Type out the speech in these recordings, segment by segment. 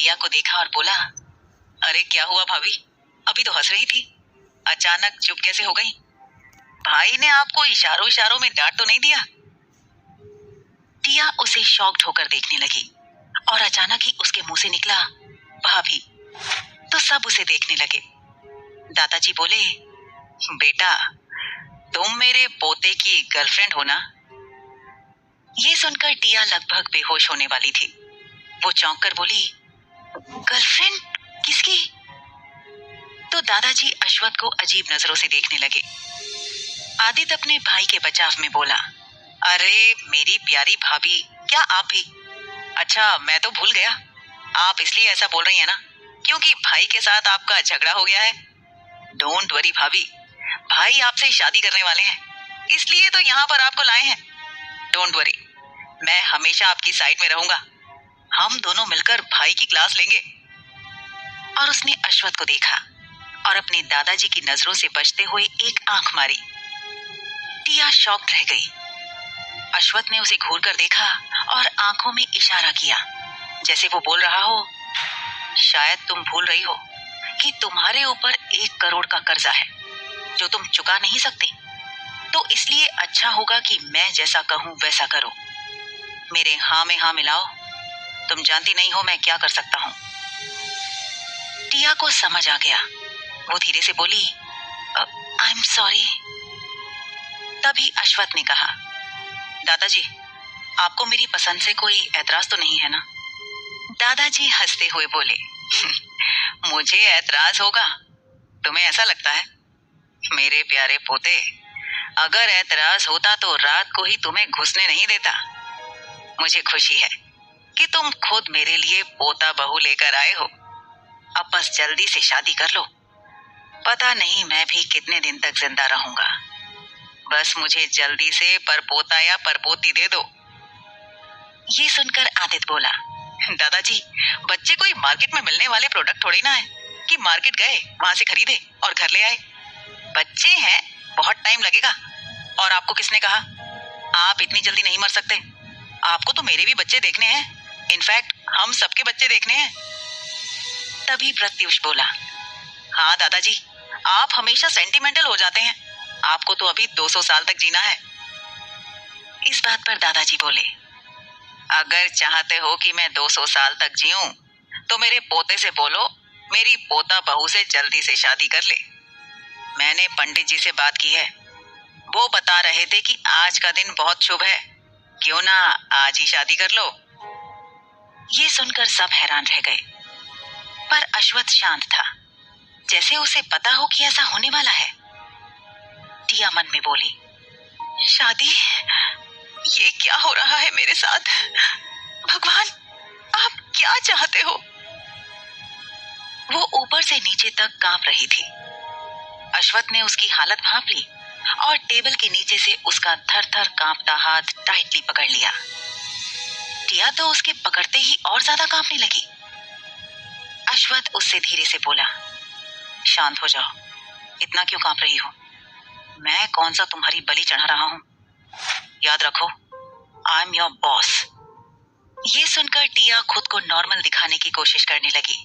टिया को देखा और बोला, अरे क्या हुआ भाभी, अभी तो हंस रही थी, अचानक चुप कैसे हो गई? भाई ने आपको इशारों इशारों में डांट तो नहीं दिया? टिया उसे शॉक्ड होकर देखने लगी और अचानक ही उसके मुंह से निकला, भाभी। तो सब उसे देखने लगे। दादाजी बोले, बेटा तुम मेरे पोते की गर्लफ्रेंड हो ना? ये सुनकर टिया लगभग बेहोश होने वाली थी। वो चौंक कर बोली, गर्लफ्रेंड किसकी? तो दादाजी अश्वथ को अजीब नजरों से देखने लगे। आदित्य अपने भाई के बचाव में बोला, अरे मेरी प्यारी भाभी, क्या आप भी? अच्छा मैं तो भूल गया, आप इसलिए ऐसा बोल रही हैं ना क्योंकि भाई के साथ आपका झगड़ा हो गया है? डोंट वरी भाभी, भाई आपसे शादी करने वाले हैं, इसलिए तो यहाँ पर आपको लाए हैं। डोंट वरी, मैं हमेशा आपकी साइड में रहूंगा, हम दोनों मिलकर भाई की क्लास लेंगे। और उसने अश्वथ को देखा और अपने दादाजी की नजरों से बचते हुए एक आंख मारी। टिया शॉक्ड रह गई। अश्वथ ने उसे घूर कर देखा और आंखों में इशारा किया, जैसे वो बोल रहा हो, शायद तुम भूल रही हो कि तुम्हारे ऊपर 1 करोड़ का कर्जा है जो तुम चुका नहीं सकती, तो इसलिए अच्छा होगा कि मैं जैसा कहूं वैसा करो। मेरे हाँ में हाँ मिलाओ, तुम जानती नहीं हो मैं क्या कर सकता हूं। टिया को समझ आ गया। वो धीरे से बोली, आई एम सॉरी। तभी अश्वथ ने कहा, दादाजी आपको मेरी पसंद से कोई ऐतराज तो नहीं है ना? दादाजी हंसते हुए बोले, मुझे ऐतराज होगा? तुम्हें ऐसा लगता है? मेरे प्यारे पोते, अगर ऐतराज होता तो रात को ही तुम्हें घुसने नहीं देता। मुझे खुशी है कि तुम खुद मेरे लिए पोता बहू लेकर आए हो। अब बस जल्दी से शादी कर लो, पता नहीं मैं भी कितने दिन तक जिंदा रहूंगा। बस मुझे जल्दी से परपोता या परपोती दे दो। ये सुनकर आदित्य बोला, दादाजी बच्चे कोई मार्केट में मिलने वाले प्रोडक्ट थोड़ी ना है कि मार्केट गए वहां से खरीदे और घर ले आए। बच्चे हैं, बहुत टाइम लगेगा। और आपको किसने कहा? आप इतनी जल्दी नहीं मर सकते। आपको तो मेरे भी बच्चे देखने हैं, इनफैक्ट हम सबके बच्चे देखने हैं। तभी प्रत्युष बोला, हाँ दादाजी आप हमेशा सेंटिमेंटल हो जाते हैं, आपको तो अभी 200 साल तक जीना है। इस बात पर दादाजी बोले, अगर चाहते हो कि मैं 200 साल तक जीऊं तो मेरे पोते से बोलो मेरी पोता बहू से जल्दी से शादी कर ले। मैंने पंडित जी से बात की है, वो बता रहे थे कि आज का दिन बहुत शुभ है, क्यों ना आज ही शादी कर लो। ये सुनकर सब हैरान रह गए, पर अश्वथ शांत था, जैसे उसे पता हो कि ऐसा होने वाला है। टिया मन में बोली, शादी? ये क्या हो रहा है मेरे साथ? भगवान आप क्या चाहते हो? वो ऊपर से नीचे तक कांप रही थी। अश्वथ ने उसकी हालत भांप ली और टेबल के नीचे से उसका थर थर कांपता हाथ टाइटली पकड़ लिया। टिया तो उसके पकड़ते ही और ज्यादा कांपने लगी। अश्वथ उससे धीरे से बोला, शांत हो जाओ, इतना क्यों कांप रही हो? मैं कौन सा तुम्हारी बलि चढ़ा रहा हूं? याद रखो, आई एम योर बॉस। ये सुनकर टिया खुद को नॉर्मल दिखाने की कोशिश करने लगी।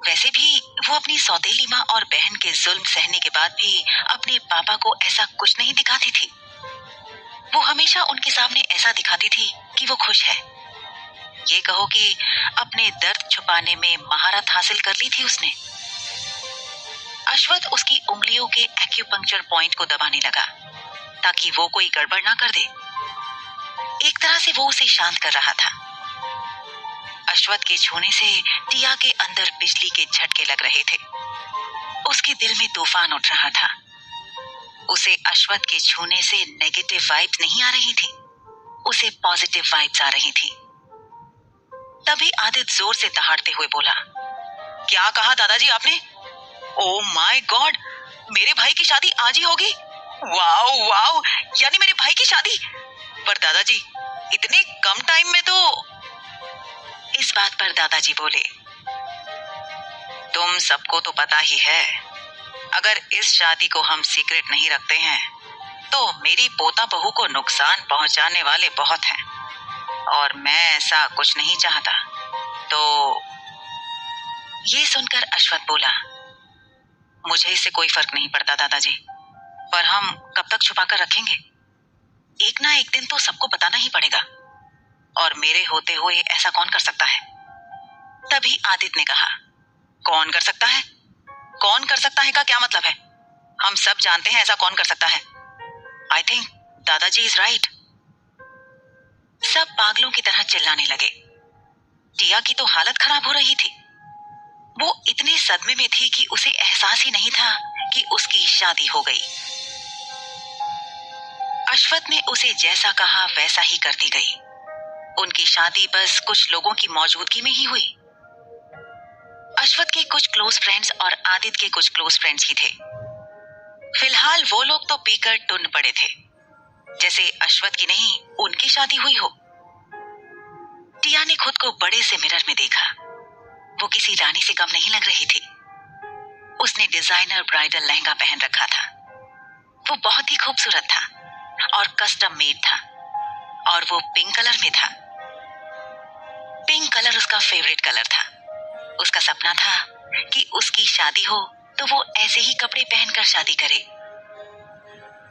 वैसे भी वो अपनी सौतेली माँ और बहन के जुल्म सहने के बाद भी अपने पापा को ऐसा कुछ नहीं दिखाती थी। वो हमेशा उनके सामने ऐसा दिखाती थी कि वो खुश है। ये कहो कि अपने दर्द छुपाने में महारत हासिल कर ली थी उसने। अश्वथ उसकी उंगलियों के एक्यूपंक्चर पॉइंट को दबाने लगा ताकि वो कोई गड़बड़ ना कर दे। एक तरह से वो उसे शांत कर रहा था। अश्वथ के छूने से टिया के अंदर बिजली के झटके लग रहे थे। उसके दिल में तूफान उठ रहा था। उसे अश्वथ के छूने से नेगेटिव वाइब्स नहीं आ रही थी, उसे पॉजिटिव वाइब्स आ रही थी। तभी आदित्य जोर से दहाड़ते हुए बोला, क्या कहा दादाजी आपने? ओ माय गॉड, मेरे भाई की शादी आज ही होगी? वाओ वाओ, यानी मेरे भाई की शादी? पर दादाजी इतने कम टाइम में तो। इस बात पर दादाजी बोले, तुम सबको तो पता ही है, अगर इस शादी को हम सीक्रेट नहीं रखते हैं तो मेरी पोता बहू को नुकसान पहुंचाने वाले बहुत हैं और मैं ऐसा कुछ नहीं चाहता। तो ये सुनकर अश्वथ बोला, मुझे इससे कोई फर्क नहीं पड़ता दादाजी, पर हम कब तक छुपा कर रखेंगे? एक ना एक दिन तो सबको बताना ही पड़ेगा, और मेरे होते हुए ऐसा कौन कर सकता है? तभी आदित्य ने कहा, कौन कर सकता है? कौन कर सकता है का क्या मतलब है? हम सब जानते हैं ऐसा कौन कर सकता है। आई थिंक दादाजी इज राइट। सब पागलों की तरह चिल्लाने लगे। टिया की तो हालत खराब हो रही थी। वो इतने सदमे में थी कि उसे एहसास ही नहीं था कि उसकी शादी हो गई। अश्वथ ने उसे जैसा कहा वैसा ही करती गई। उनकी शादी बस कुछ लोगों की मौजूदगी में ही हुई। अश्वथ के कुछ क्लोज फ्रेंड्स और आदित्य के कुछ क्लोज फ्रेंड्स ही थे। फिलहाल वो लोग तो पीकर टुन पड़े थे, जैसे अश्वथ की नहीं उनकी शादी हुई हो। टिया ने खुद को बड़े से मिरर में देखा। वो किसी रानी से कम नहीं लग रही थी। उसने डिजाइनर ब्राइडल लहंगा पहन रखा था। वो बहुत ही खूबसूरत था और कस्टम मेड था, और वो पिंक कलर में था। पिंक कलर उसका फेवरेट कलर था। उसका सपना था कि उसकी शादी हो तो वो ऐसे ही कपड़े पहनकर शादी करे।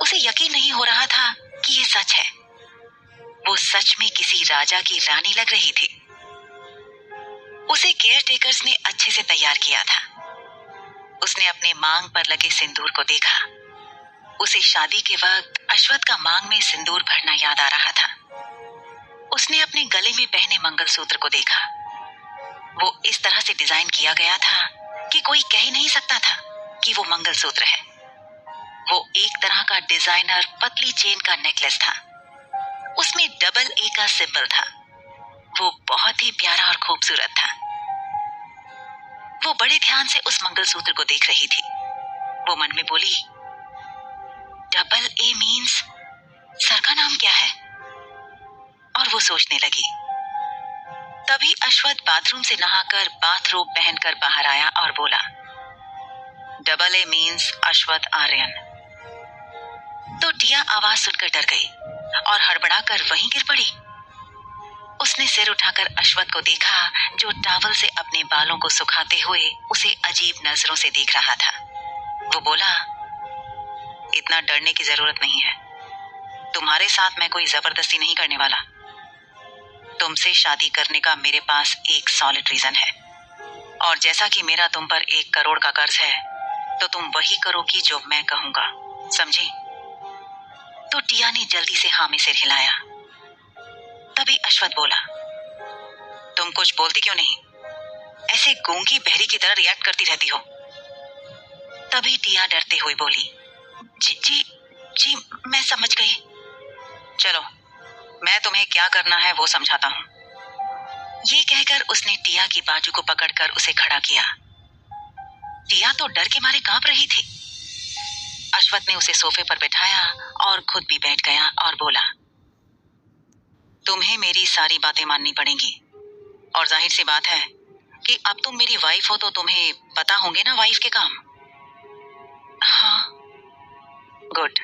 उसे यकीन नहीं हो रहा था कि ये सच है। वो सच में किसी राजा की रानी लग रही थी। उसे केयर टेकर्स ने अच्छे से तैयार किया था। उसने अपने मांग पर लगे सिंदूर को देखा। उसे शादी के वक्त अश्वथ का मांग में सिंदूर भरना याद आ रहा था। उसने अपने गले में पहने मंगलसूत्र को देखा। वो इस तरह से डिजाइन किया गया था कि कोई कह ही नहीं सकता था कि वो मंगलसूत्र है। वो एक तरह का डिजाइनर पतली चेन का नेकलेस था। उसमें डबल ए का सिंबल था। वो बहुत ही प्यारा और खूबसूरत था। वो बड़े ध्यान से उस मंगलसूत्र को देख रही थी। वो मन में बोली, डबल ए मीन्स सर का नाम क्या है? और वो सोचने लगी। तभी अश्वथ बाथरूम से नहाकर बाथरोब पहनकर बाहर आया और बोला, double A means Ashwath Aryan. तो टिया आवाज सुनकर डर गई और हड़बड़ाकर वहीं गिर पड़ी। उसने सिर उठाकर अश्वथ को देखा, जो टॉवल से अपने बालों को सुखाते हुए उसे अजीब नजरों से देख रहा था। वो बोला, इतना डरने की जरूरत नहीं है। तुम्हारे साथ मैं कोई जबरदस्ती नहीं करने वाला। तुमसे शादी करने का मेरे पास एक सॉलिड रीजन है, और जैसा कि मेरा तुम पर 1 करोड़ का कर्ज है, तो तुम वही करोगी जो मैं कहूंगा, समझी? तो टिया ने जल्दी से हाँ में सिर हिलाया। तभी अश्वथ बोला, तुम कुछ बोलती क्यों नहीं? ऐसे गूंगी बहरी की तरह रिएक्ट करती रहती हो। तभी टिया डरते हुए बोली, जी जी जी मैं समझ गई। चलो मैं तुम्हें क्या करना है वो समझाता हूँ। ये कहकर उसने टिया की बाजू को पकड़कर उसे खड़ा किया। टिया तो डर के मारे कांप रही थी। अश्वथ ने उसे सोफे पर बैठाया और खुद भी बैठ गया और बोला, तुम्हें मेरी सारी बातें माननी पड़ेंगी, और जाहिर सी बात है कि अब तुम मेरी वाइफ हो तो तुम्हें पता होंगे ना वाइफ के काम। हाँ। गुड।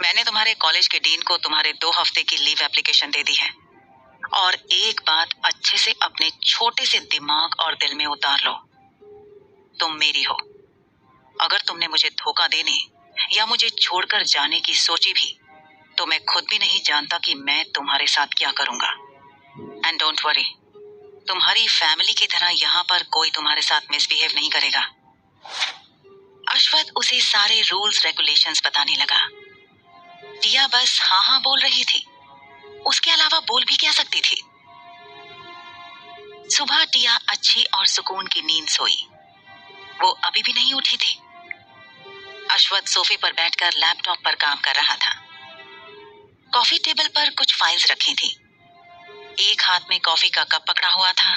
मैंने तुम्हारे कॉलेज के डीन को तुम्हारे 2 हफ्ते की लीव एप्लीकेशन दे दी है, और एक बात अच्छे से अपने छोटे से दिमाग और दिल में उतार लो, तुम मेरी हो। अगर तुमने मुझे धोखा देने या मुझे छोड़कर जाने की सोची भी, तो मैं खुद भी नहीं जानता कि मैं तुम्हारे साथ क्या करूंगा। एंड डोंट वरी, तुम्हारी फैमिली की तरह यहाँ पर कोई तुम्हारे साथ मिसबिहेव नहीं करेगा। अश्वथ उसे सारे रूल्स रेगुलेशंस बताने लगा। टिया बस हाँ हाँ बोल रही थी। उसके अलावा बोल भी क्या सकती थी। सुबह टिया अच्छी और सुकून की नींद सोई। वो अभी भी नहीं उठी थी। अश्वथ सोफे पर बैठकर लैपटॉप पर काम कर रहा था। कॉफी टेबल पर कुछ फाइल्स रखी थी। एक हाथ में कॉफी का कप पकड़ा हुआ था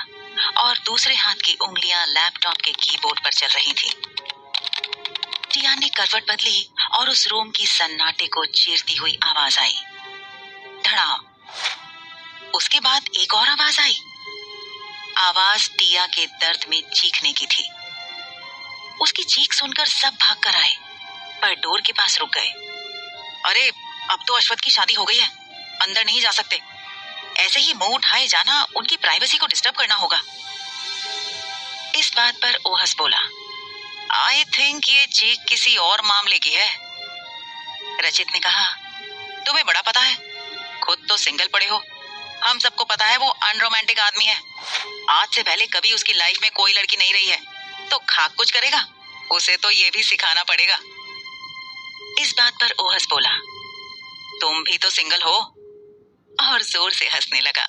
और दूसरे हाथ की उंगलियां लैपटॉप के कीबोर्ड पर चल रही थी। टिया ने करवट बदली और उस रूम की सन्नाटे को चीरती हुई आवाज आई, धड़ाम। उसके बाद एक और आवाज आई। आवाज टिया के दर्द में चीखने की थी। उसकी चीख सुनकर सब भाग कर आए, पर डोर के पास रुक गए। अरे अब तो अश्वथ की शादी हो गई है, अंदर नहीं जा सकते। ऐसे ही मुंह उठाए जाना उनकी प्राइवेसी को डिस्टर्ब करना होगा। इस बात पर ओहस बोला, आई थिंक ये चीख किसी और मामले की है। रचित ने कहा, तुम्हें बड़ा पता है, खुद तो सिंगल पड़े हो। हम सबको पता है वो अनरोमांटिक आदमी है। आज से पहले कभी उसकी लाइफ में कोई लड़की नहीं रही है, तो खाक कुछ करेगा, उसे तो ये भी सिखाना पड़ेगा। इस बात पर ओहस बोला, तुम भी तो सिंगल हो, और जोर से हंसने लगा।